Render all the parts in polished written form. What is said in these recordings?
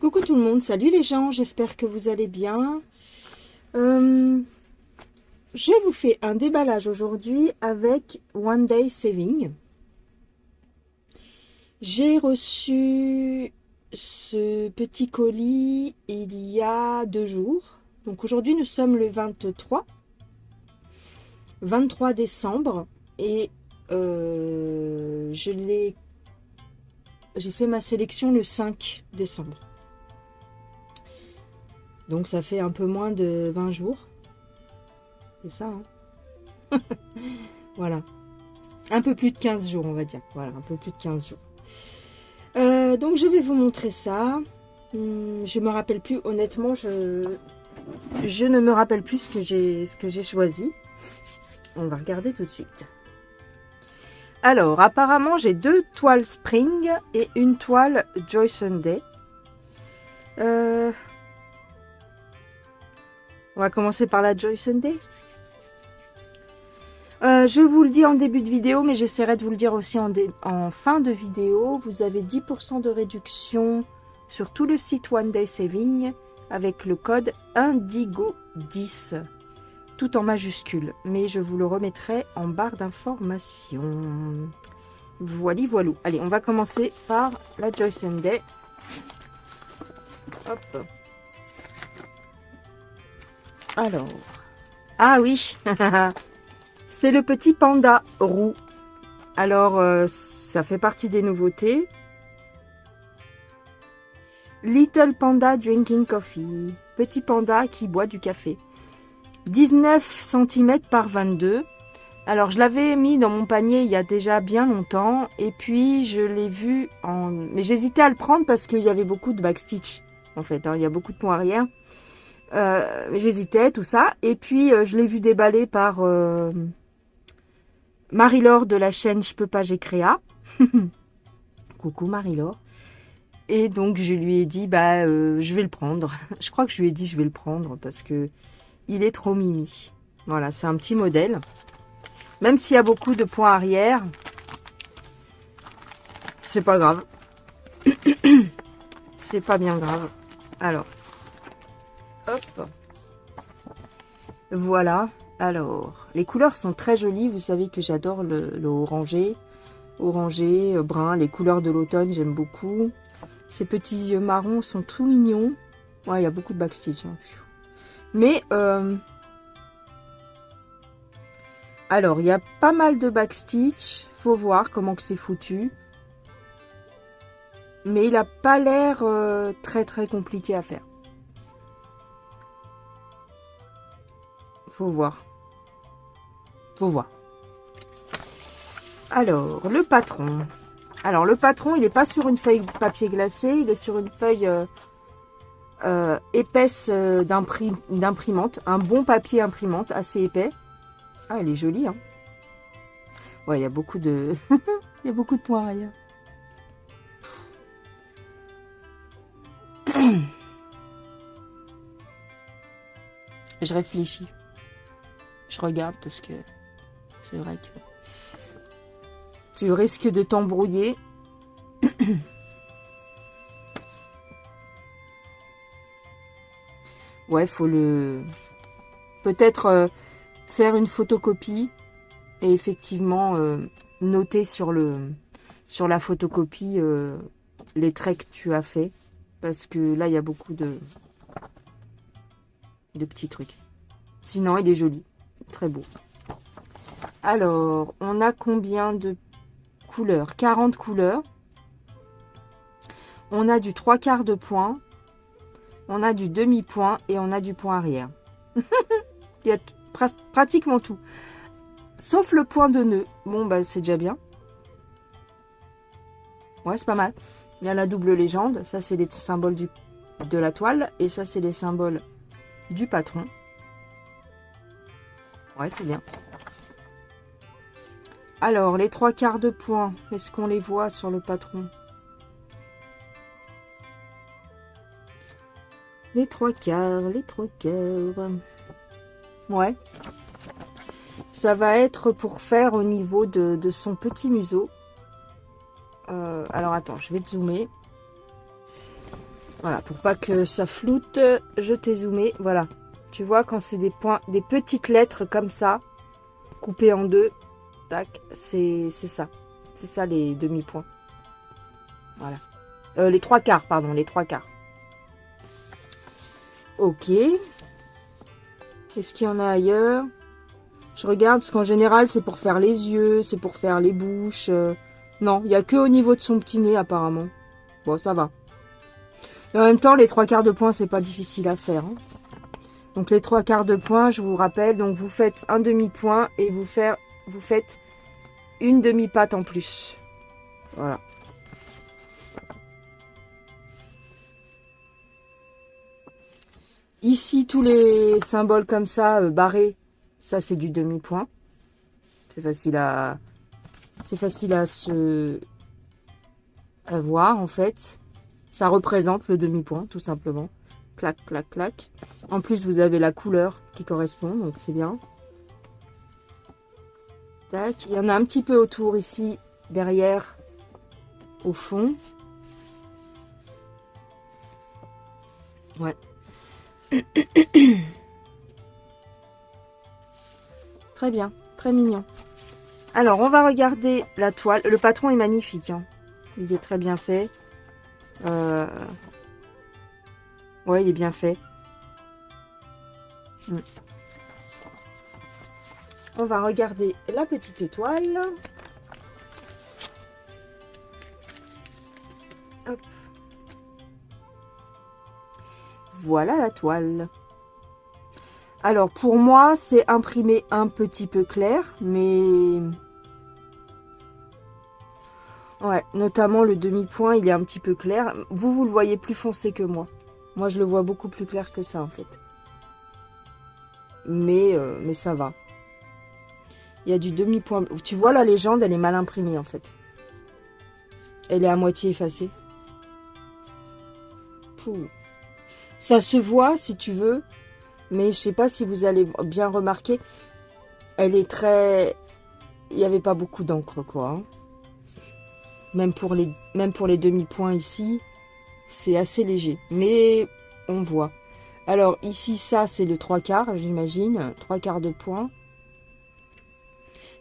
Coucou tout le monde, salut les gens, j'espère que vous allez bien. Je vous fais un déballage aujourd'hui avec One Day Saving. J'ai reçu ce petit colis il y a 2 jours. Donc aujourd'hui nous sommes le 23 décembre et j'ai fait ma sélection le 5 décembre. Donc ça fait un peu moins de 20 jours. C'est ça, hein. Voilà. Un peu plus de 15 jours, on va dire. Voilà, un peu plus de 15 jours. Donc je vais vous montrer ça. Je me rappelle plus, honnêtement, je ne me rappelle plus ce que j'ai choisi. On va regarder tout de suite. Alors, apparemment, j'ai 2 toiles Spring et une toile Joy Sunday. On va commencer par la Joy Sunday. Je vous le dis en début de vidéo, mais j'essaierai de vous le dire aussi en fin de vidéo. Vous avez 10% de réduction sur tout le site One Day Saving avec le code INDIGO10, tout en majuscule. Mais je vous le remettrai en barre d'information. Voilà, voilà. Allez, on va commencer par la Joy Sunday. Hop. Alors, ah oui, c'est le petit panda roux. Alors, ça fait partie des nouveautés. Little Panda Drinking Coffee. Petit panda qui boit du café. 19 cm par 22. Alors, je l'avais mis dans mon panier il y a déjà bien longtemps. Et puis, je l'ai vu en... Mais j'hésitais à le prendre parce qu'il y avait beaucoup de backstitch. En fait, hein, il y a beaucoup de points arrière. J'hésitais, tout ça. Et puis, je l'ai vu déballer par Marie-Laure de la chaîne Je peux pas, j'ai créa. Coucou Marie-Laure. Et donc, je lui ai dit, je vais le prendre. Je crois que je lui ai dit, je vais le prendre parce que il est trop mimi. Voilà, c'est un petit modèle. Même s'il y a beaucoup de points arrière, c'est pas grave. C'est pas bien grave. Alors, hop. Voilà. Alors, les couleurs sont très jolies. Vous savez que j'adore le orangé. Orangé, brun. Les couleurs de l'automne, j'aime beaucoup. Ces petits yeux marrons sont tout mignons. Ouais, il y a beaucoup de backstitch. Hein. Mais, alors, il y a pas mal de backstitch. Faut voir comment que c'est foutu. Mais il n'a pas l'air très très compliqué à faire. Faut voir. Faut voir. Alors, le patron. Alors, le patron, il n'est pas sur une feuille papier glacé. Il est sur une feuille épaisse d'imprimante. Un bon papier imprimante, assez épais. Ah, elle est jolie, hein. Ouais, il y a beaucoup de... il y a beaucoup de points arrière. Je réfléchis. Je regarde parce que c'est vrai que tu risques de t'embrouiller. Ouais, faut le... Peut-être faire une photocopie et effectivement noter sur la photocopie les traits que tu as fait. Parce que là, il y a beaucoup de petits trucs. Sinon, il est joli. Très beau. Alors, on a combien de couleurs? 40 couleurs. On a du 3/4 de point. On a du demi-point et on a du point arrière. Il y a pratiquement tout. Sauf le point de nœud. Bon, bah, c'est déjà bien. Ouais, c'est pas mal. Il y a la double légende. Ça, c'est les symboles de la toile. Et ça, c'est les symboles du patron. Ouais, c'est bien. Alors, les 3/4 de point, est-ce qu'on les voit sur le patron? Les 3/4, les 3/4. Ouais. Ça va être pour faire au niveau de son petit museau. Alors, attends, je vais te zoomer. Voilà, pour pas que ça floute, je t'ai zoomé. Voilà, tu vois, quand c'est des points, des petites lettres comme ça, coupées en deux, tac, c'est ça. C'est ça les demi-points. Voilà. Les trois quarts, pardon, les trois quarts. Ok. Qu'est-ce qu'il y en a ailleurs? Je regarde, parce qu'en général, c'est pour faire les yeux, c'est pour faire les bouches. Non, il n'y a que au niveau de son petit nez, apparemment. Bon, ça va. Et en même temps, les trois quarts de point, c'est pas difficile à faire. Hein. Donc, les trois quarts de point, je vous rappelle, donc vous faites un demi-point et vous faites une demi-patte en plus. Voilà. Ici, tous les symboles comme ça, barrés, ça c'est du demi-point. C'est facile à à voir en fait. Ça représente le demi-point, tout simplement. Clac, clac, clac. En plus, vous avez la couleur qui correspond, donc c'est bien. Tac. Il y en a un petit peu autour ici, derrière, au fond. Ouais. Très bien, très mignon. Alors, on va regarder la toile. Le patron est magnifique. Hein. Il est très bien fait. Ouais, il est bien fait. On va regarder la petite toile. Hop. Voilà la toile. Alors, pour moi, c'est imprimé un petit peu clair, mais... Ouais, notamment le demi-point, il est un petit peu clair. Vous le voyez plus foncé que moi. Moi, je le vois beaucoup plus clair que ça, en fait. Mais ça va. Il y a du demi-point. Tu vois, la légende, elle est mal imprimée, en fait. Elle est à moitié effacée. Pouh. Ça se voit, si tu veux. Mais je sais pas si vous allez bien remarquer. Elle est très... Il n'y avait pas beaucoup d'encre, quoi. Hein. Même pour les demi-points ici, c'est assez léger. Mais on voit. Alors ici, ça, c'est le 3/4, j'imagine. 3/4 de point.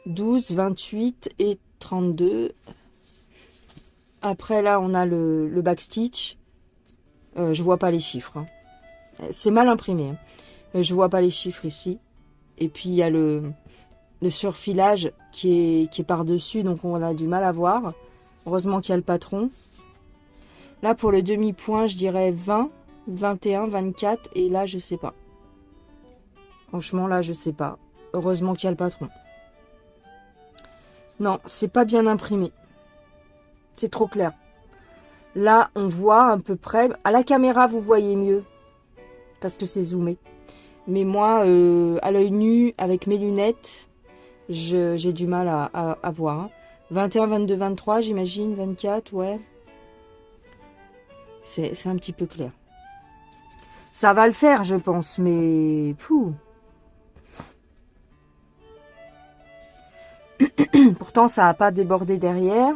12, 28 et 32. Après, là, on a le backstitch. Je vois pas les chiffres. Hein. C'est mal imprimé. Hein. Je vois pas les chiffres ici. Et puis, il y a le surfilage qui est par-dessus. Donc, on a du mal à voir. Heureusement qu'il y a le patron. Là, pour le demi-point, je dirais 20, 21, 24. Et là, je sais pas. Franchement, là, je sais pas. Heureusement qu'il y a le patron. Non, c'est pas bien imprimé. C'est trop clair. Là, on voit à peu près... À la caméra, vous voyez mieux. Parce que c'est zoomé. Mais moi, à l'œil nu, avec mes lunettes, j'ai du mal à voir. Hein. 21, 22, 23, j'imagine. 24, ouais. C'est un petit peu clair. Ça va le faire, je pense. Mais... Pouh. Pourtant, ça n'a pas débordé derrière.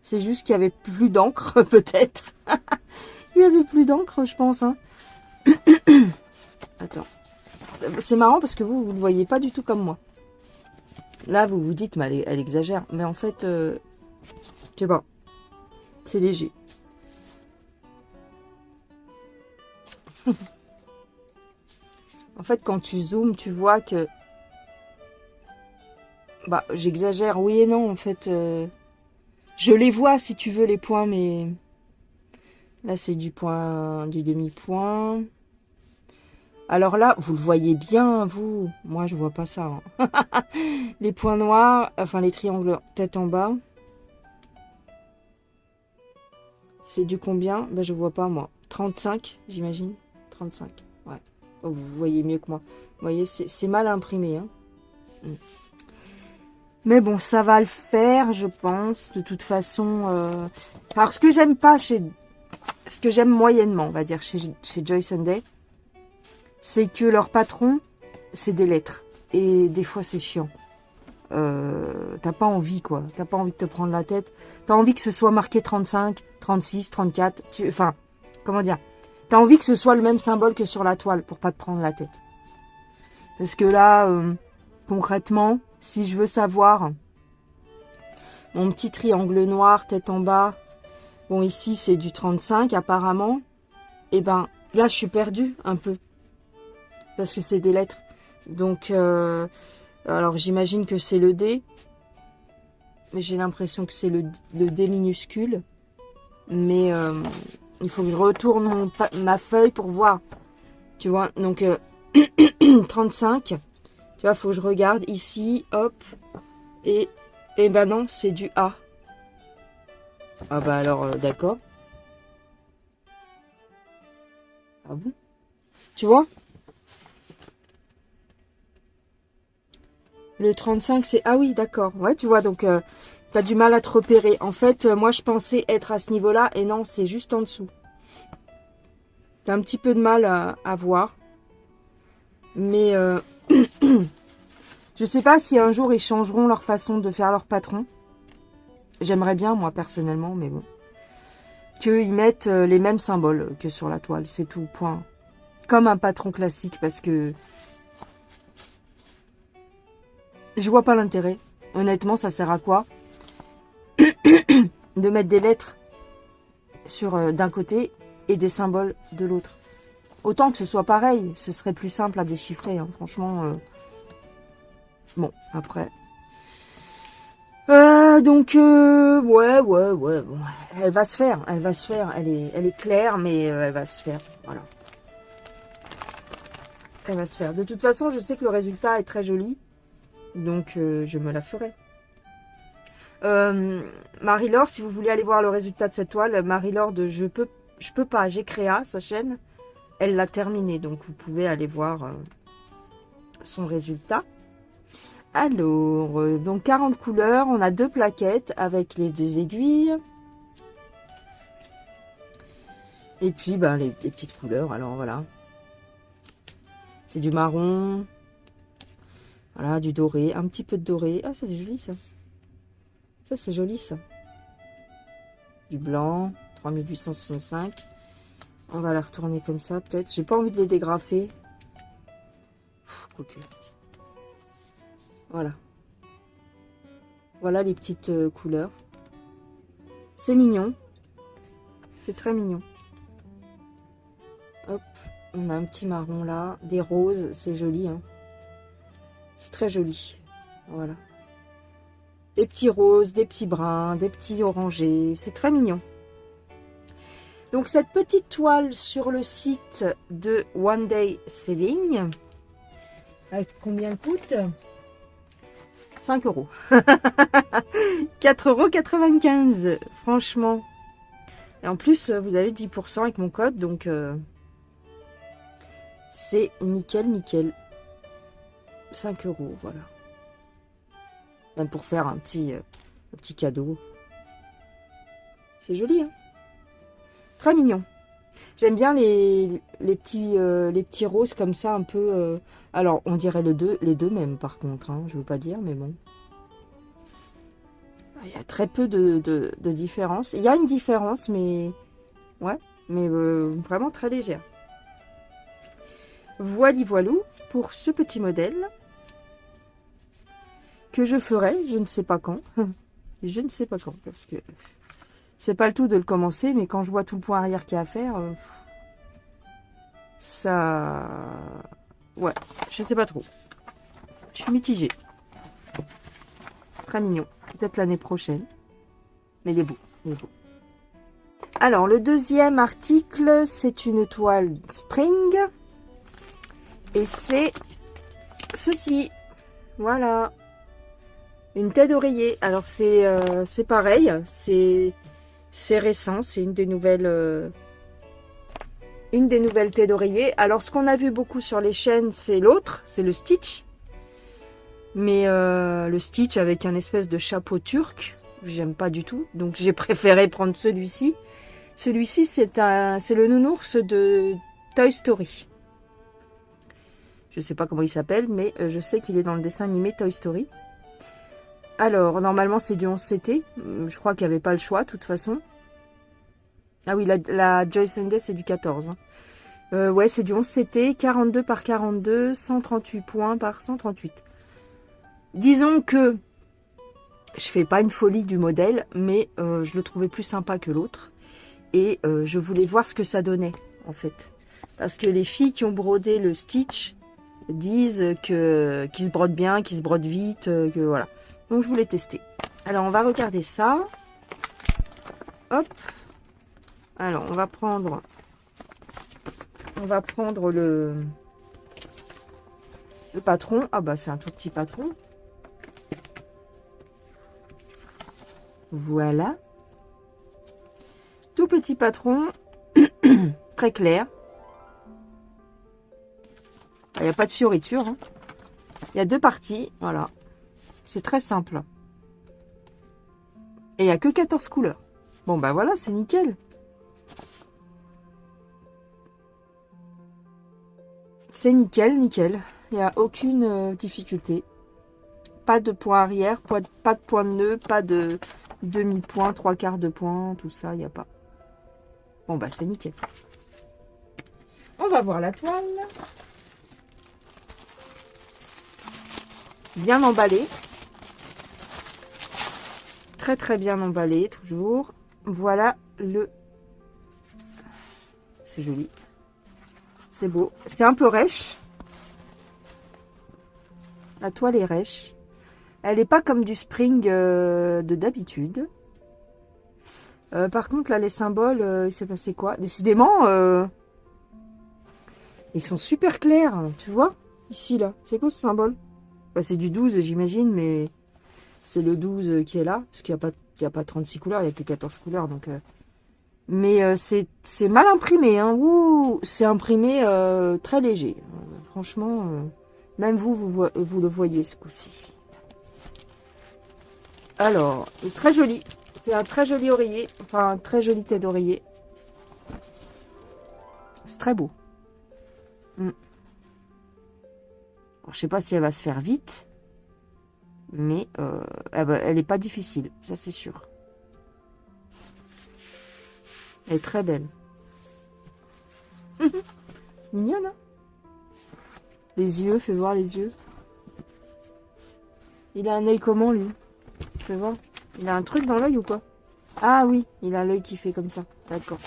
C'est juste qu'il y avait plus d'encre, peut-être. Il y avait plus d'encre, je pense. Hein. Attends. C'est marrant parce que vous ne le voyez pas du tout comme moi. Là, vous vous dites, mais elle exagère. Mais en fait, je sais pas. C'est léger. En fait, quand tu zoomes, tu vois que... Bah, j'exagère, oui et non, en fait. Je les vois, si tu veux, les points, mais... Là, c'est du demi-point. Alors là, vous le voyez bien, vous. Moi, je vois pas ça. Hein. Les points noirs, enfin, les triangles tête en bas. C'est du combien? Ben, je vois pas, moi. 35, j'imagine. 35, ouais. Oh, vous voyez mieux que moi. Vous voyez, c'est mal imprimé, hein. Mais bon, ça va le faire, je pense. De toute façon... Alors, ce que j'aime pas ce que j'aime moyennement, on va dire, chez Joyce & Day, c'est que leur patron, c'est des lettres. Et des fois, c'est chiant. t'as pas envie, quoi. T'as pas envie de te prendre la tête. T'as envie que ce soit marqué 35, 36, 34. Enfin, comment dire? T'as envie que ce soit le même symbole que sur la toile pour pas te prendre la tête. Parce que là, concrètement, si je veux savoir mon petit triangle noir, tête en bas, bon, ici, c'est du 35, apparemment. Et ben, là, je suis perdue un peu. Parce que c'est des lettres. Donc, alors, j'imagine que c'est le D. Mais j'ai l'impression que c'est le D minuscule. Mais il faut que je retourne ma feuille pour voir. Tu vois, donc 35. Tu vois, il faut que je regarde ici. Hop. Et ben non, c'est du A. Ah bah alors, d'accord. Ah bon? Tu vois? Le 35, c'est... Ah oui, d'accord. Ouais, tu vois, donc t'as du mal à te repérer. En fait, moi, je pensais être à ce niveau-là, et non, c'est juste en dessous. T'as un petit peu de mal à voir. Mais je sais pas si un jour, ils changeront leur façon de faire leur patron. J'aimerais bien, moi, personnellement, mais bon. Qu'ils mettent les mêmes symboles que sur la toile, c'est tout, point. Comme un patron classique, parce que... Je vois pas l'intérêt. Honnêtement, ça sert à quoi de mettre des lettres sur d'un côté et des symboles de l'autre? Autant que ce soit pareil, ce serait plus simple à déchiffrer, hein, franchement. Bon, après. Donc, ouais, bon, elle va se faire, elle est claire, mais elle va se faire, voilà. Elle va se faire. De toute façon, je sais que le résultat est très joli, donc je me la ferai. Marie-Laure, si vous voulez aller voir le résultat de cette toile, Marie-Laure de Je peux pas, j'ai créé sa chaîne, elle l'a terminée, donc vous pouvez aller voir son résultat. Alors, donc 40 couleurs, on a 2 plaquettes avec les 2 aiguilles. Et puis, ben, les petites couleurs, alors voilà. C'est du marron, voilà, du doré, un petit peu de doré. Ah, ça c'est joli ça. Ça c'est joli ça. Du blanc, 3865. On va la retourner comme ça peut-être. J'ai pas envie de les dégrafer. Quoique. Voilà. Voilà les petites couleurs. C'est mignon. C'est très mignon. Hop. On a un petit marron là. Des roses. C'est joli. Hein. C'est très joli. Voilà. Des petits roses, des petits bruns, des petits orangés. C'est très mignon. Donc cette petite toile sur le site de One Day Saving. Combien elle coûte ? 5 €. 4,95 €. Franchement. Et en plus, vous avez 10% avec mon code. Donc, c'est nickel, nickel. 5 €, voilà. Même pour faire un petit cadeau. C'est joli, hein. Très mignon. J'aime bien les petits roses comme ça, un peu... alors, on dirait les deux mêmes, par contre. Hein, je veux pas dire, mais bon. Il y a très peu de différence. Il y a une différence, mais... Ouais, mais vraiment très légère. Voilou pour ce petit modèle. Que je ferai, je ne sais pas quand. Je ne sais pas quand, parce que... C'est pas le tout de le commencer, mais quand je vois tout le point arrière qu'il y a à faire, ça... Ouais, je sais pas trop. Je suis mitigée. Très mignon. Peut-être l'année prochaine. Mais il est beau, il est beau. Alors, le deuxième article, c'est une toile Spring. Et c'est ceci. Voilà. Une tête d'oreiller. Alors, c'est pareil. C'est récent, c'est une des nouvelles têtes d'oreiller. Alors, ce qu'on a vu beaucoup sur les chaînes, c'est l'autre, c'est le Stitch. Mais le Stitch avec un espèce de chapeau turc, j'aime pas du tout. Donc, j'ai préféré prendre celui-ci. Celui-ci, c'est le nounours de Toy Story. Je sais pas comment il s'appelle, mais je sais qu'il est dans le dessin animé Toy Story. Alors, normalement, c'est du 11 CT. Je crois qu'il n'y avait pas le choix, de toute façon. Ah oui, la Joyce Day, c'est du 14. Hein. Ouais, c'est du 11 CT, 42 par 42, 138 points par 138. Disons que je fais pas une folie du modèle, mais je le trouvais plus sympa que l'autre. Et je voulais voir ce que ça donnait, en fait. Parce que les filles qui ont brodé le Stitch disent qu'il se brode bien, qu'il se brode vite, que voilà. Donc je voulais tester. Alors on va regarder ça. Hop. Alors on va prendre le patron. Ah bah c'est un tout petit patron. Voilà. Tout petit patron. Très clair. Il n'y a pas de fioriture. Hein. Il y a deux parties. Voilà. C'est très simple. Et il n'y a que 14 couleurs. Bon, bah voilà, c'est nickel. C'est nickel, nickel. Il n'y a aucune difficulté. Pas de point arrière, pas de point de nœud, pas de demi-point, trois quarts de point, tout ça, il n'y a pas. Bon, bah c'est nickel. On va voir la toile. Bien emballée. Très très bien emballé, toujours. Voilà le... C'est joli. C'est beau. C'est un peu rêche. La toile est rêche. Elle n'est pas comme du spring de d'habitude. Par contre, là, les symboles, il s'est passé quoi? Décidément, ils sont super clairs, tu vois? Ici, là. C'est quoi ce symbole? Bah, c'est du 12, j'imagine, mais c'est le 12 qui est là. Parce qu'il n'y a pas 36 couleurs, il n'y a que 14 couleurs. Donc, mais c'est mal imprimé. Hein. C'est imprimé très léger. Franchement, même vous le voyez ce coup-ci. Alors, très joli. C'est un très joli oreiller. Enfin, un très joli tête d'oreiller. C'est très beau. Alors, je sais pas si elle va se faire vite. Mais elle n'est pas difficile. Ça, c'est sûr. Elle est très belle. Mignonne, hein? Les yeux, fais voir les yeux. Il a un œil comment, lui? Fais voir. Il a un truc dans l'œil ou quoi? Ah oui, il a l'œil qui fait comme ça. D'accord.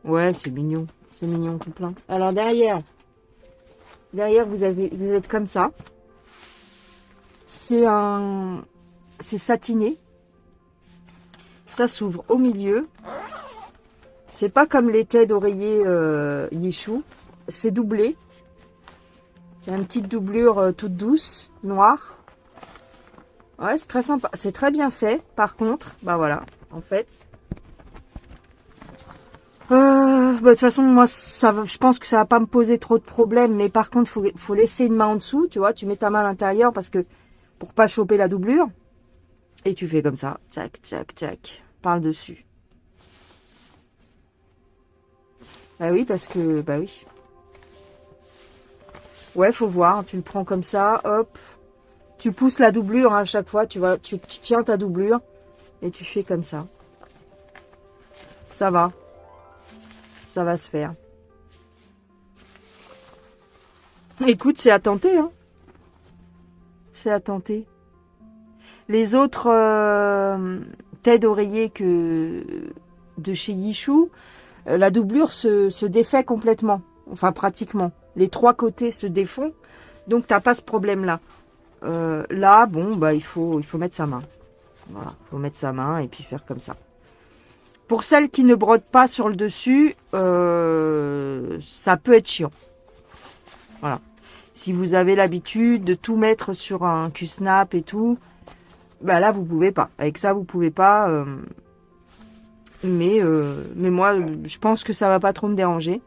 Ouais, c'est mignon. C'est mignon tout plein. Alors derrière, vous êtes comme ça. C'est satiné. Ça s'ouvre au milieu. C'est pas comme les têtes d'oreiller Yishu. C'est doublé. Il y a une petite doublure toute douce, noire. Ouais, c'est très sympa. C'est très bien fait. Par contre, bah voilà, en fait. Bah, de toute façon, moi, je pense que ça va pas me poser trop de problèmes. Mais par contre, faut laisser une main en dessous. Tu vois, tu mets ta main à l'intérieur parce que pour pas choper la doublure. Et tu fais comme ça. Tchac, tchac, tchac. Par le dessus. Bah oui, parce que... Bah oui. Ouais, faut voir. Tu le prends comme ça. Hop. Tu pousses la doublure hein, à chaque fois. Tu vois, tu tiens ta doublure. Et tu fais comme ça. Ça va. Ça va se faire. Écoute, c'est à tenter. Hein. C'est à tenter. Les autres têtes d'oreiller que de chez Yishu, la doublure se défait complètement. Enfin, pratiquement. Les trois côtés se défont. Donc, tu n'as pas ce problème-là. Là, bon, bah, il faut mettre sa main. Voilà, il faut mettre sa main et puis faire comme ça. Pour celles qui ne brodent pas sur le dessus, ça peut être chiant. Voilà. Si vous avez l'habitude de tout mettre sur un Q-snap et tout, bah là, vous pouvez pas. Avec ça, vous pouvez pas. Mais moi, je pense que ça va pas trop me déranger.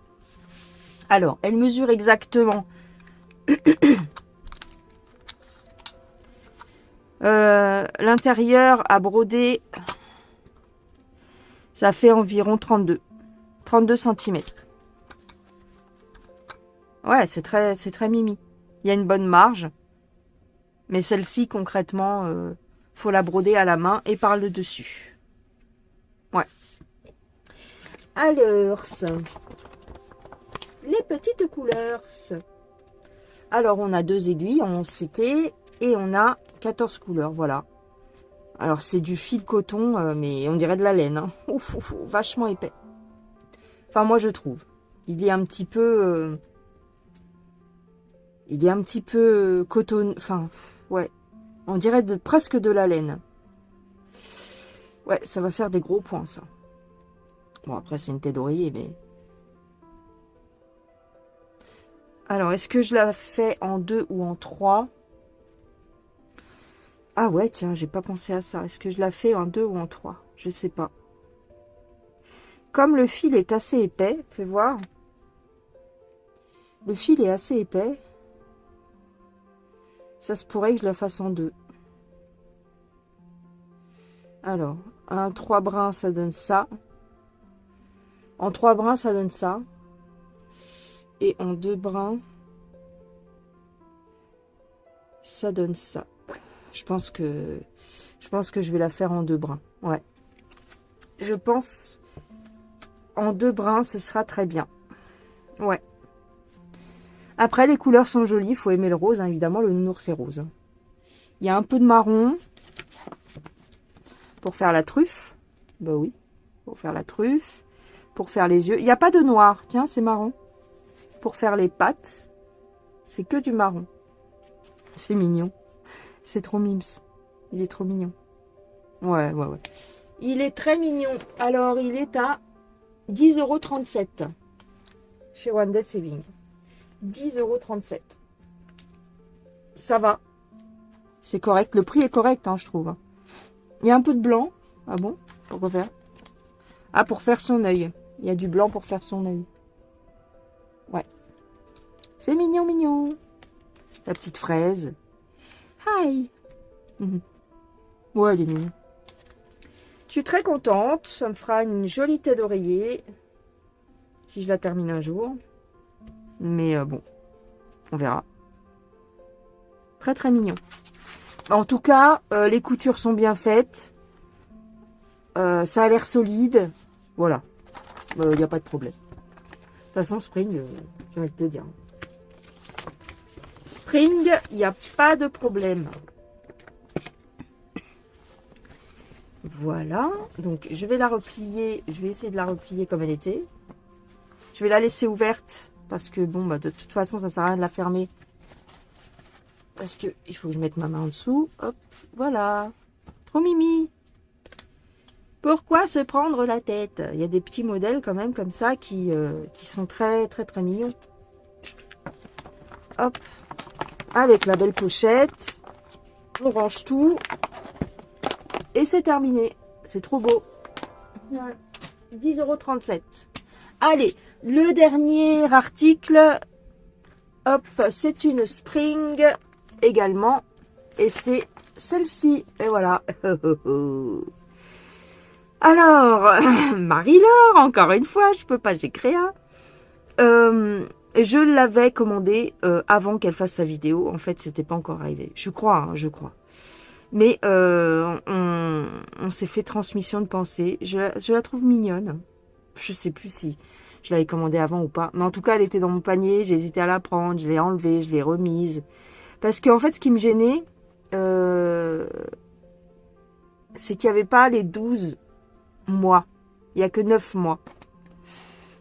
Alors, elle mesure exactement... l'intérieur à broder, ça fait environ 32 cm. Ouais, c'est très mimi. Il y a une bonne marge. Mais celle-ci, concrètement, faut la broder à la main et par le dessus. Ouais. Alors, les petites couleurs. Alors, on a 2 aiguilles en CT et on a 14 couleurs, voilà. Alors, c'est du fil coton, mais on dirait de la laine. Hein. Ouf, ouf, vachement épais. Enfin, moi, je trouve. Il est un petit peu... coton... Enfin, ouais. On dirait presque de la laine. Ouais, ça va faire des gros points, ça. Bon, après, c'est une tête d'oreiller, mais... Alors, est-ce que je la fais en 2 ou en 3? Ah ouais, tiens, j'ai pas pensé à ça. Est-ce que je la fais en 2 ou en 3? Je sais pas. Comme le fil est assez épais, fais voir. Le fil est assez épais. Ça se pourrait que je la fasse en 2. Alors, un 3 brins, ça donne ça. En 3 brins, ça donne ça. Et en 2 brins, ça donne ça. Je pense que je vais la faire en 2 brins. Ouais. Je pense en 2 brins, ce sera très bien. Ouais. Après, les couleurs sont jolies. Il faut aimer le rose, hein, évidemment. Le nounours, c'est rose. Il y a un peu de marron pour faire la truffe. Bah oui, pour faire la truffe. Pour faire les yeux. Il n'y a pas de noir. Tiens, c'est marron. Pour faire les pattes, c'est que du marron. C'est mignon. C'est trop mimes. Il est trop mignon. Ouais. Il est très mignon. Alors, il est à 10,37 € chez One Day Saving. 10,37 €. Ça va. C'est correct. Le prix est correct, hein, je trouve. Il y a un peu de blanc. Ah bon? Pourquoi faire? Ah, pour faire son œil. Il y a du blanc pour faire son œil. Ouais. C'est mignon, mignon. La petite fraise. Hi. Ouais, elle est mignonne. Je suis très contente. Ça me fera une jolie tête d'oreiller. Si je la termine un jour. Mais bon, on verra. Très, très mignon. En tout cas, les coutures sont bien faites. Ça a l'air solide. Voilà. Il n'y a pas de problème. De toute façon, Spring, j'ai envie de te dire. Spring, il n'y a pas de problème. Voilà. Donc, je vais la replier. Je vais essayer de la replier comme elle était. Je vais la laisser ouverte. Parce que, bon, de toute façon, ça ne sert à rien de la fermer. Parce que il faut que je mette ma main en dessous. Hop, voilà. Trop mimi. Pourquoi se prendre la tête? Il y a des petits modèles quand même comme ça qui sont très, très, très mignons. Hop. Avec la belle pochette. On range tout. Et c'est terminé. C'est trop beau. 10,37 €. Allez, le dernier article. Hop, c'est une Spring également. Et c'est celle-ci. Et voilà. Alors, Marie-Laure, encore une fois, je peux pas, j'ai créé. Je l'avais commandé avant qu'elle fasse sa vidéo. En fait, c'était pas encore arrivé. Je crois, hein, je crois. Mais on s'est fait transmission de pensée. Je la trouve mignonne. Je sais plus si je l'avais commandée avant ou pas. Mais en tout cas, elle était dans mon panier. J'ai hésité à la prendre. Je l'ai enlevée, je l'ai remise. Parce qu'en fait, ce qui me gênait, c'est qu'il n'y avait pas les 12 mois. Il n'y a que 9 mois.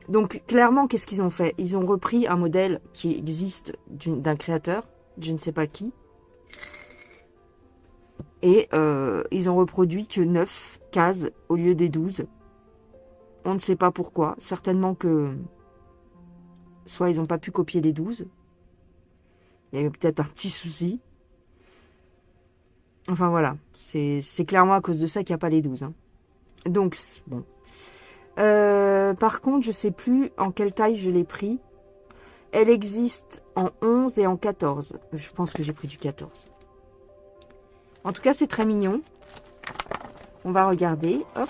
Donc, clairement, qu'est-ce qu'ils ont fait? Ils ont repris un modèle qui existe d'un créateur, je ne sais pas qui. Et ils ont reproduit que 9 cases au lieu des 12. On ne sait pas pourquoi. Certainement que soit ils n'ont pas pu copier les 12. Il y a peut-être un petit souci. Enfin voilà. C'est clairement à cause de ça qu'il n'y a pas les 12. Hein. Donc, bon. Par contre, je ne sais plus en quelle taille je l'ai pris. Elle existe en 11 et en 14. Je pense que j'ai pris du 14. En tout cas, c'est très mignon. On va regarder. Hop.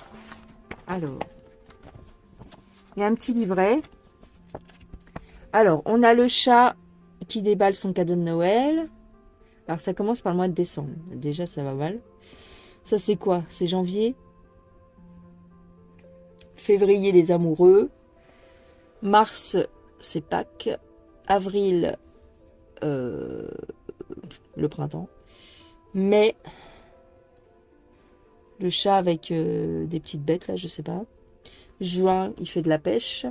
Alors. Il y a un petit livret. Alors, on a le chat qui déballe son cadeau de Noël. Alors ça commence par le mois de décembre. Déjà ça va mal. Ça c'est quoi? C'est janvier. Février les amoureux. Mars c'est Pâques. Avril le printemps. Mai le chat avec des petites bêtes là, je sais pas. Juin il fait de la pêche.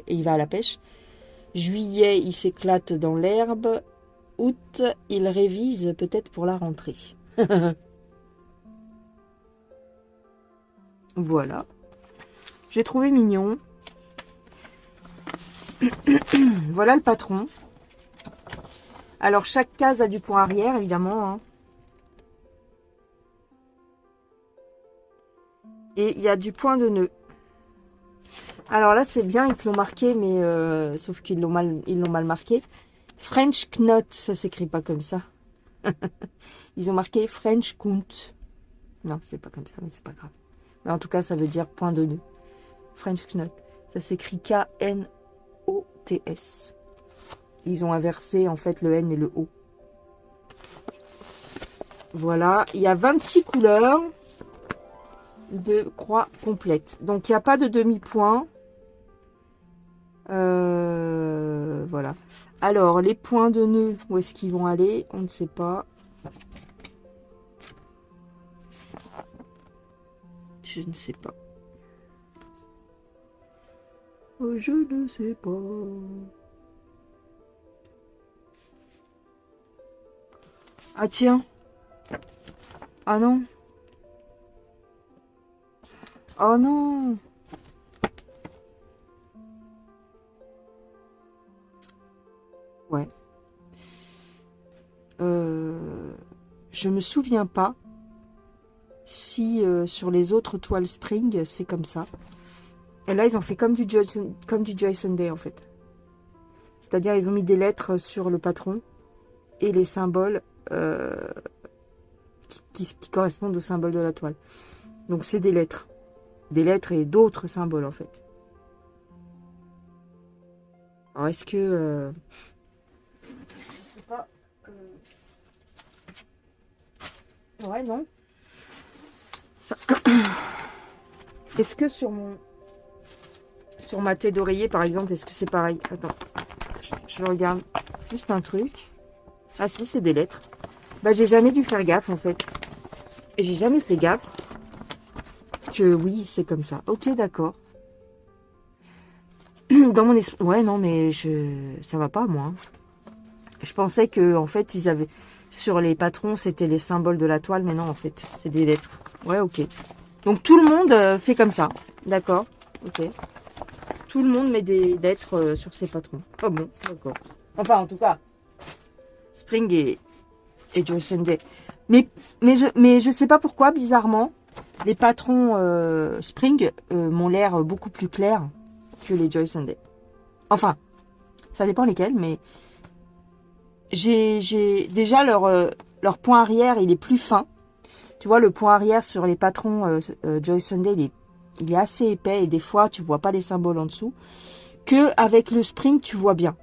Il va à la pêche. Juillet il s'éclate dans l'herbe. Août il révise peut-être pour la rentrée. Voilà. J'ai trouvé mignon. Voilà le patron. Alors, chaque case a du point arrière, évidemment. Hein. Et il y a du point de nœud. Alors là, c'est bien, ils te l'ont marqué, mais sauf qu'ils l'ont mal marqué. French Knot, ça s'écrit pas comme ça. Ils ont marqué French Count. Non, c'est pas comme ça, mais c'est pas grave. Mais en tout cas, ça veut dire point de nœud. French Knot. Ça s'écrit K-N-O-T-S. Ils ont inversé en fait le N et le O. Voilà. Il y a 26 couleurs de croix complète. Donc, il n'y a pas de demi-point. Voilà. Alors, les points de nœud, où est-ce qu'ils vont aller? On ne sait pas. Je ne sais pas. Je ne sais pas. Ah tiens. Ah non. Oh non. Ouais. Je me souviens pas si sur les autres toiles Spring, c'est comme ça. Et là, ils ont fait comme du Joy Sunday, en fait. C'est-à-dire, ils ont mis des lettres sur le patron et les symboles qui correspondent aux symboles de la toile. Donc, c'est des lettres. Des lettres et d'autres symboles, en fait. Alors, est-ce que... je sais pas... Ouais, non. Est-ce que sur ma tête d'oreiller, par exemple, est-ce que c'est pareil? Attends, je regarde juste un truc. Ah si, c'est des lettres. Bah, j'ai jamais dû faire gaffe, en fait. Et j'ai jamais fait gaffe que oui, c'est comme ça. Ok, d'accord. Dans mon esprit... Ouais, non, mais ça va pas, moi. Je pensais que, en fait, ils avaient... Sur les patrons, c'était les symboles de la toile, mais non, en fait, c'est des lettres. Ouais, ok. Donc, tout le monde fait comme ça. D'accord, ok. Tout le monde met des lettres sur ses patrons. Oh bon, d'accord. Enfin, en tout cas, Spring et Joy Sunday. Mais je sais pas pourquoi, bizarrement, les patrons Spring m'ont l'air beaucoup plus clairs que les Joy Sunday. Enfin, ça dépend lesquels, mais j'ai déjà leur point arrière, il est plus fin. Tu vois, le point arrière sur les patrons Joy Sunday, il est assez épais et des fois, tu vois pas les symboles en dessous. Que avec le Spring, tu vois bien.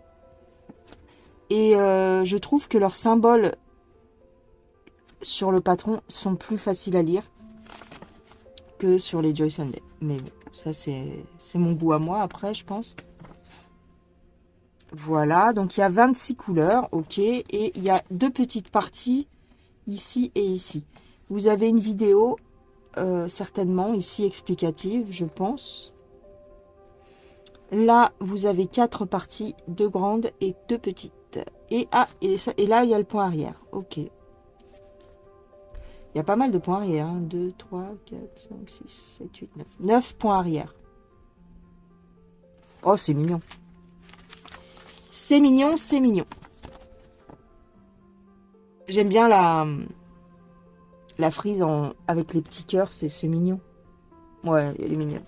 Et je trouve que leurs symboles sur le patron sont plus faciles à lire que sur les Joy Sunday. Mais bon, ça c'est mon goût à moi après, je pense. Voilà, donc il y a 26 couleurs, ok. Et il y a deux petites parties, ici et ici. Vous avez une vidéo, certainement, ici explicative, je pense. Là, vous avez 4 parties, 2 grandes et 2 petites. Et là, il y a le point arrière. Ok. Il y a pas mal de points arrière. 1, 2, 3, 4, 5, 6, 7, 8, 9. 9 points arrière. Oh, c'est mignon. C'est mignon, c'est mignon. J'aime bien la frise avec les petits cœurs. C'est mignon. Ouais, elle est mignonne.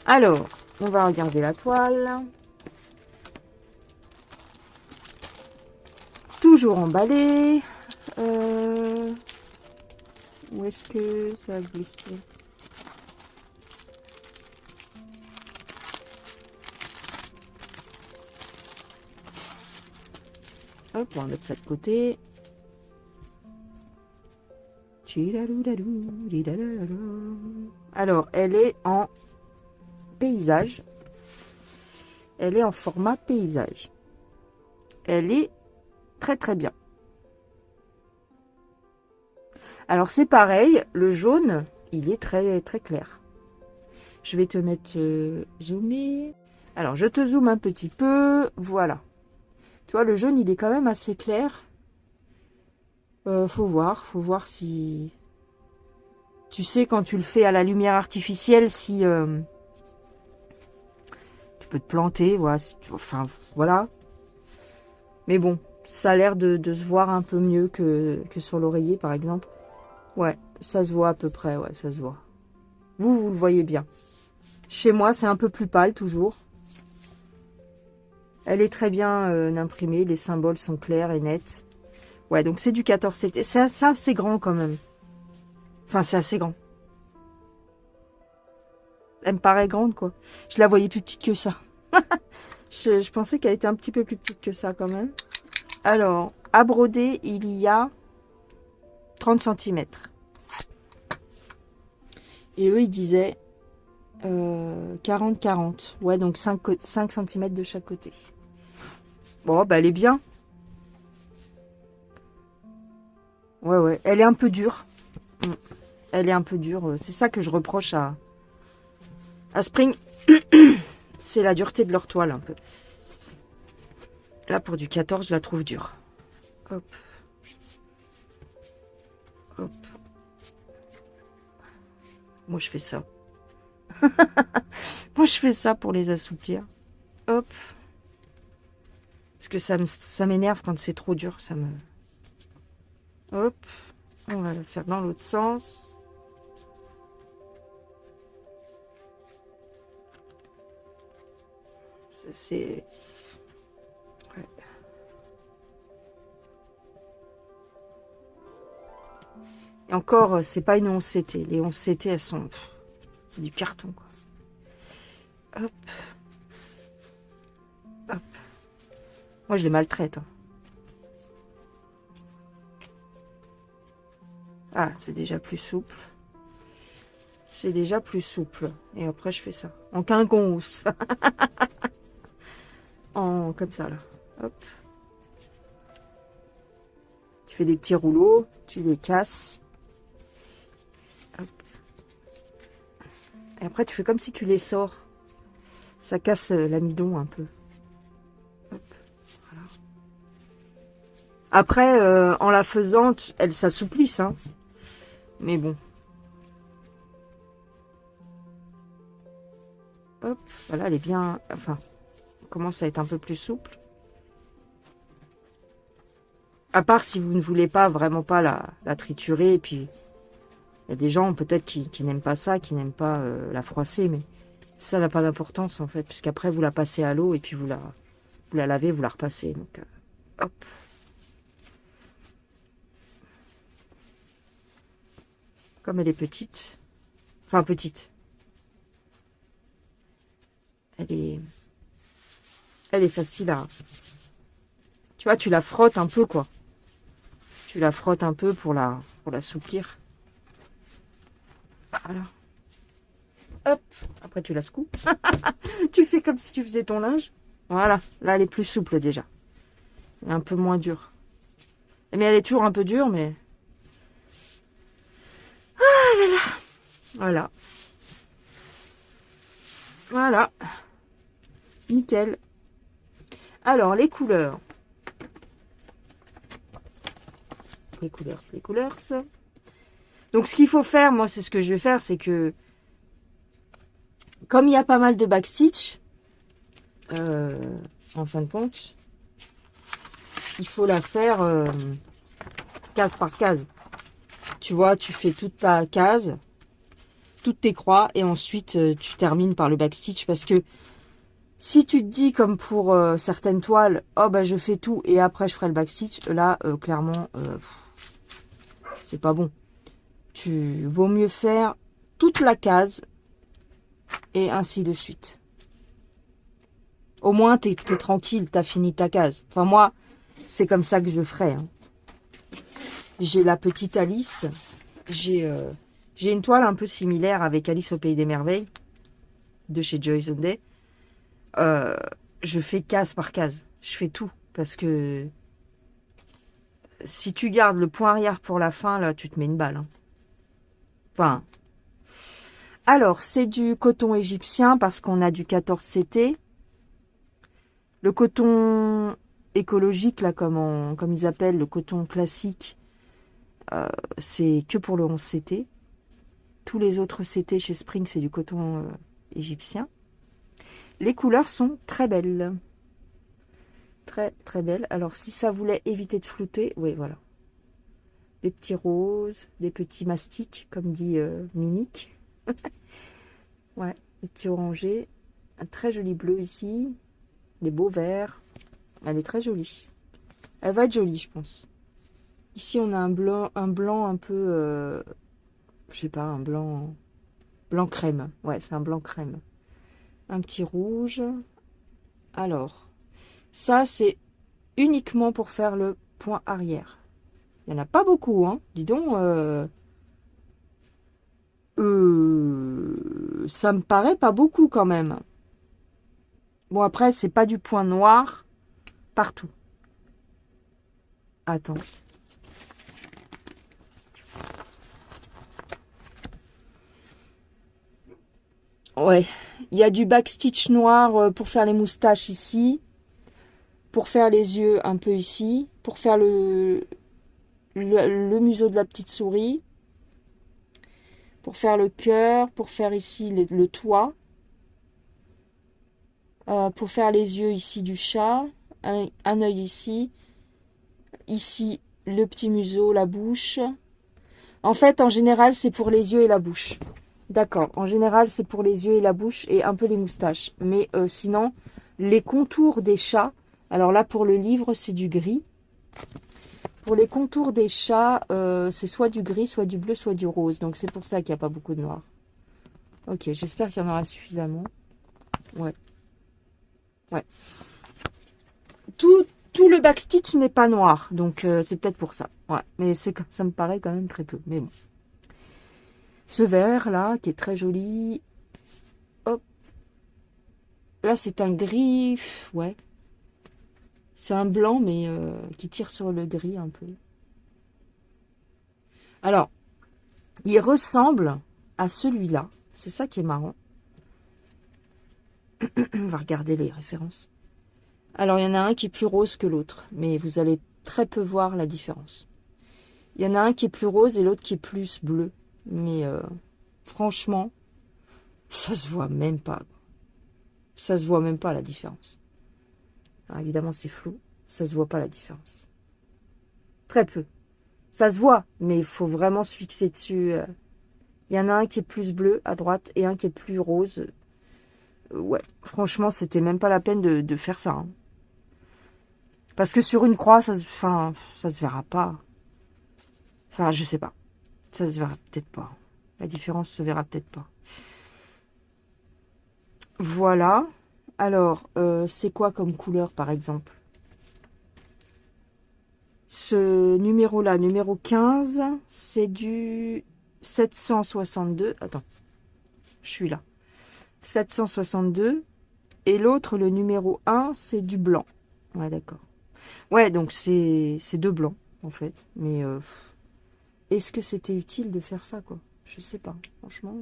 Alors, on va regarder la toile. Toujours emballé. Où est-ce que ça a glissé? Hop, on va mettre ça de côté. Alors, elle est en paysage. Elle est en format paysage. Elle est très très bien. Alors c'est pareil, le jaune, il est très très clair. Je vais te mettre zoomer. Alors je te zoome un petit peu, voilà. Tu vois, le jaune, il est quand même assez clair. Faut voir si... Tu sais, quand tu le fais à la lumière artificielle, si... tu peux te planter, voilà. Enfin, voilà. Mais bon, ça a l'air de se voir un peu mieux que sur l'oreiller, par exemple. Ouais, ça se voit à peu près, ouais, ça se voit. Vous le voyez bien. Chez moi, c'est un peu plus pâle, toujours. Elle est très bien imprimée, les symboles sont clairs et nets. Ouais, donc c'est du 14-7. C'est assez grand quand même. Enfin, c'est assez grand. Elle me paraît grande, quoi. Je la voyais plus petite que ça. je pensais qu'elle était un petit peu plus petite que ça, quand même. Alors, à broder, il y a 30 cm. Et eux, ils disaient 40-40. Ouais, donc 5 cm de chaque côté. Bon, bah elle est bien. Ouais. Elle est un peu dure. Elle est un peu dure. C'est ça que je reproche à Spring. C'est la dureté de leur toile, un peu. Là, pour du 14, je la trouve dure. Hop. Hop. Moi, je fais ça. Moi, je fais ça pour les assouplir. Hop. Parce que ça m'énerve quand c'est trop dur. Ça me... Hop. On va le faire dans l'autre sens. C'est... Ouais. Et encore, c'est pas une 11 CT. Les 11 CT, elles sont... C'est du carton, quoi. Hop. Hop. Moi, je les maltraite. Hein. Ah, c'est déjà plus souple. C'est déjà plus souple. Et après, je fais ça. En quinconce. Comme ça, là. Hop. Tu fais des petits rouleaux. Tu les casses. Hop. Et après, tu fais comme si tu les sors. Ça casse l'amidon un peu. Hop. Voilà. Après, en la faisant, elles s'assouplissent. Hein. Mais bon. Hop. Voilà, elle est bien... Enfin, elle commence à être un peu plus souple. À part si vous ne voulez pas, vraiment pas la triturer. Et puis, il y a des gens peut-être qui n'aiment pas ça, qui n'aiment pas la froisser. Mais ça n'a pas d'importance en fait. Puisqu'après, vous la passez à l'eau et puis vous la lavez, vous la repassez. Donc, hop. Comme elle est petite. Enfin, petite. Elle est facile à... Tu vois, tu la frottes un peu, quoi. Tu la frottes un peu pour l'assouplir. Voilà. Hop. Après, tu la secoues. Tu fais comme si tu faisais ton linge. Voilà. Là, elle est plus souple, déjà. Elle est un peu moins dure. Mais elle est toujours un peu dure, mais... Ah là là. Voilà. Voilà. Nickel. Alors, les couleurs. Les couleurs, c'est les couleurs. Donc, ce qu'il faut faire, moi, c'est ce que je vais faire, c'est que... Comme il y a pas mal de backstitch, en fin de compte, il faut la faire case par case. Tu vois, tu fais toute ta case, toutes tes croix, et ensuite, tu termines par le backstitch, parce que si tu te dis, comme pour certaines toiles, oh bah je fais tout et après je ferai le backstitch, là, clairement, c'est pas bon. Tu vaut mieux faire toute la case et ainsi de suite. Au moins, t'es tranquille, t'as fini ta case. Enfin, moi, c'est comme ça que je ferai. Hein. J'ai la petite Alice j'ai une toile un peu similaire avec Alice au Pays des Merveilles, de chez Joyce Day. Je fais case par case. Je fais tout. Parce que si tu gardes le point arrière pour la fin, là, tu te mets une balle. Hein. Enfin. Alors, c'est du coton égyptien parce qu'on a du 14 CT. Le coton écologique, là, comme ils appellent, le coton classique, c'est que pour le 11 CT. Tous les autres CT chez Spring, c'est du coton égyptien. Les couleurs sont très belles. Très, très belles. Alors, si ça voulait éviter de flouter, oui, voilà. Des petits roses, des petits mastiques, comme dit Minique. Ouais, des petits orangés. Un très joli bleu ici. Des beaux verts. Elle est très jolie. Elle va être jolie, je pense. Ici, on a un blanc un peu... je sais pas, un blanc crème. Ouais, c'est un blanc crème. Un petit rouge. Alors, ça, c'est uniquement pour faire le point arrière. Il n'y en a pas beaucoup, hein. Dis donc, ça me paraît pas beaucoup quand même. Bon, après, c'est pas du point noir partout. Attends. Ouais, il y a du backstitch noir pour faire les moustaches ici. Pour faire les yeux un peu ici. Pour faire le museau de la petite souris. Pour faire le cœur. Pour faire ici le toit. Pour faire les yeux ici du chat. Un œil ici. Ici, le petit museau, la bouche. En fait, en général, c'est pour les yeux et la bouche. D'accord. En général, c'est pour les yeux et la bouche et un peu les moustaches. Mais sinon, les contours des chats. Alors là, pour le livre, c'est du gris. Pour les contours des chats, c'est soit du gris, soit du bleu, soit du rose. Donc c'est pour ça qu'il n'y a pas beaucoup de noir. Ok, j'espère qu'il y en aura suffisamment. Ouais. Ouais. Tout le backstitch n'est pas noir. Donc c'est peut-être pour ça. Ouais. Mais ça me paraît quand même très peu. Mais bon. Ce vert là, qui est très joli. Hop. Là, c'est un gris. Ouais. C'est un blanc, mais qui tire sur le gris un peu. Alors, il ressemble à celui-là. C'est ça qui est marrant. On va regarder les références. Alors, il y en a un qui est plus rose que l'autre, mais vous allez très peu voir la différence. Il y en a un qui est plus rose et l'autre qui est plus bleu. Mais franchement, ça se voit même pas. Ça se voit même pas la différence. Alors, évidemment, c'est flou. Ça se voit pas la différence. Très peu. Ça se voit, mais il faut vraiment se fixer dessus. Il y en a un qui est plus bleu à droite et un qui est plus rose. Ouais, franchement, c'était même pas la peine de faire ça. Hein. Parce que sur une croix, ça se verra pas. Enfin, je sais pas. Ça se verra peut-être pas. La différence se verra peut-être pas. Voilà. Alors, c'est quoi comme couleur, par exemple? Ce numéro-là, numéro 15, c'est du 762. Attends, je suis là. 762. Et l'autre, le numéro 1, c'est du blanc. Ouais, d'accord. Ouais, donc c'est deux blancs, en fait. Mais est-ce que c'était utile de faire ça, quoi? Je sais pas, franchement.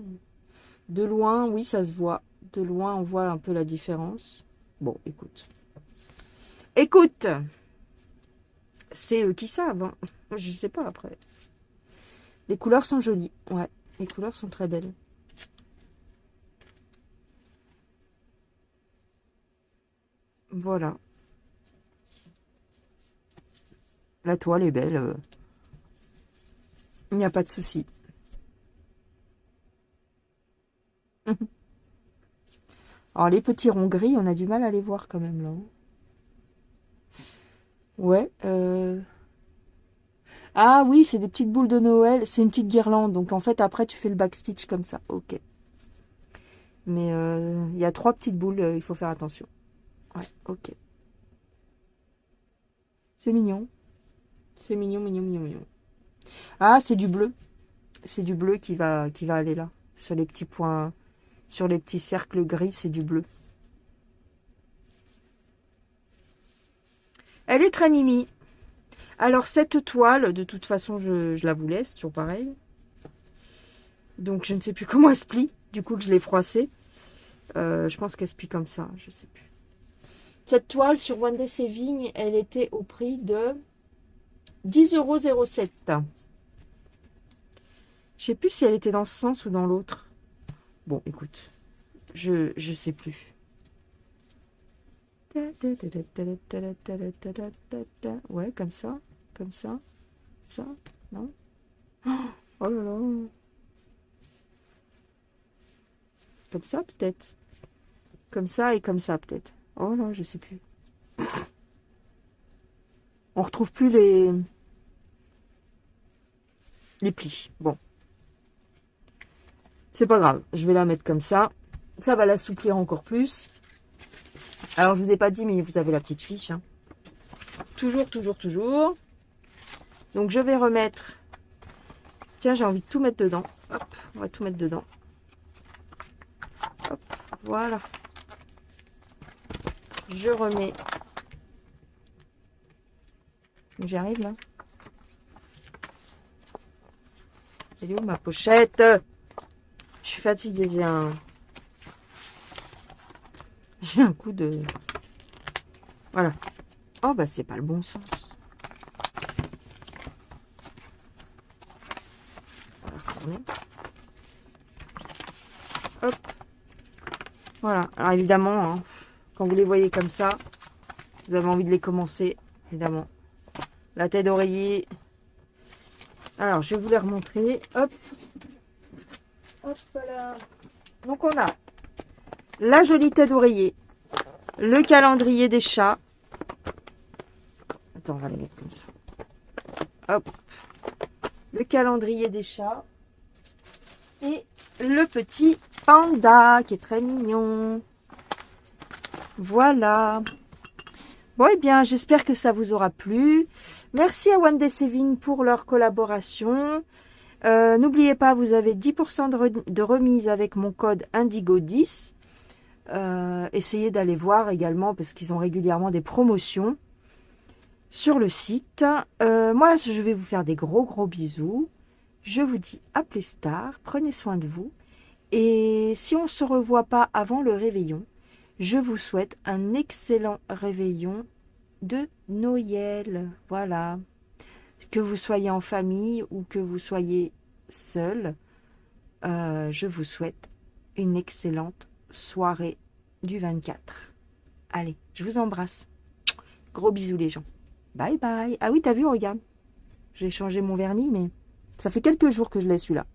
De loin, oui, ça se voit. De loin, on voit un peu la différence. Bon, écoute. Écoute, c'est eux qui savent. Hein. Je sais pas, après. Les couleurs sont jolies. Ouais, les couleurs sont très belles. Voilà. La toile est belle. Il n'y a pas de souci. Alors, les petits ronds gris, on a du mal à les voir quand même, là. Ouais. Ah oui, c'est des petites boules de Noël. C'est une petite guirlande. Donc, en fait, après, tu fais le backstitch comme ça. Ok. Mais il y a 3 petites boules. Il faut faire attention. Ouais, ok. C'est mignon. C'est mignon, mignon, mignon, mignon. Ah, c'est du bleu. C'est du bleu qui va aller là. Sur les petits points, sur les petits cercles gris, c'est du bleu. Elle est très mimi. Alors, cette toile, de toute façon, je la vous laisse, toujours pareil. Donc, je ne sais plus comment elle se plie. Du coup, que je l'ai froissée. Je pense qu'elle se plie comme ça, je ne sais plus. Cette toile sur One Day Saving, elle était au prix de 10,07 €. Je sais plus si elle était dans ce sens ou dans l'autre. Bon, écoute, je sais plus. Ouais, comme ça, ça, non? Oh là là. Comme ça, peut-être. Comme ça et comme ça, peut-être. Oh non, je sais plus. On retrouve plus les plis. Bon. C'est pas grave. Je vais la mettre comme ça. Ça va l'assouplir encore plus. Alors, je vous ai pas dit, mais vous avez la petite fiche. Hein. Toujours, toujours, toujours. Donc, je vais remettre... Tiens, j'ai envie de tout mettre dedans. Hop, on va tout mettre dedans. Hop, voilà. Je remets... J'y arrive, là. Elle est où, ma pochette? Je suis fatiguée, j'ai un coup de... Voilà. Oh, bah, c'est pas le bon sens. On va retourner. Hop. Voilà. Alors, évidemment, hein, quand vous les voyez comme ça, vous avez envie de les commencer, évidemment. La tête d'oreiller. Alors, je vais vous les remontrer. Hop. Hop là. Donc, on a la jolie tête d'oreiller. Le calendrier des chats. Attends, on va les mettre comme ça. Hop. Le calendrier des chats. Et le petit panda qui est très mignon. Voilà. Bon, eh bien, j'espère que ça vous aura plu. Merci à One Day Saving pour leur collaboration. N'oubliez pas, vous avez 10% de remise avec mon code Indigo10. Essayez d'aller voir également parce qu'ils ont régulièrement des promotions sur le site. Moi, je vais vous faire des gros bisous. Je vous dis à plus tard. Prenez soin de vous. Et si on ne se revoit pas avant le réveillon, je vous souhaite un excellent réveillon de Noël. Voilà. Que vous soyez en famille ou que vous soyez seul, je vous souhaite une excellente soirée du 24. Allez, je vous embrasse. Gros bisous les gens. Bye bye. Ah oui, t'as vu, regarde. J'ai changé mon vernis, mais ça fait quelques jours que je l'ai celui-là.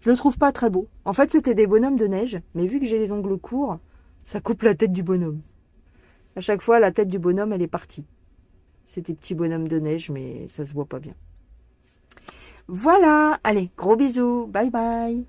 Je le trouve pas très beau. En fait, c'était des bonhommes de neige, mais vu que j'ai les ongles courts, ça coupe la tête du bonhomme. À chaque fois, la tête du bonhomme, elle est partie. C'est des petits bonhommes de neige, mais ça se voit pas bien. Voilà. Allez, gros bisous. Bye bye.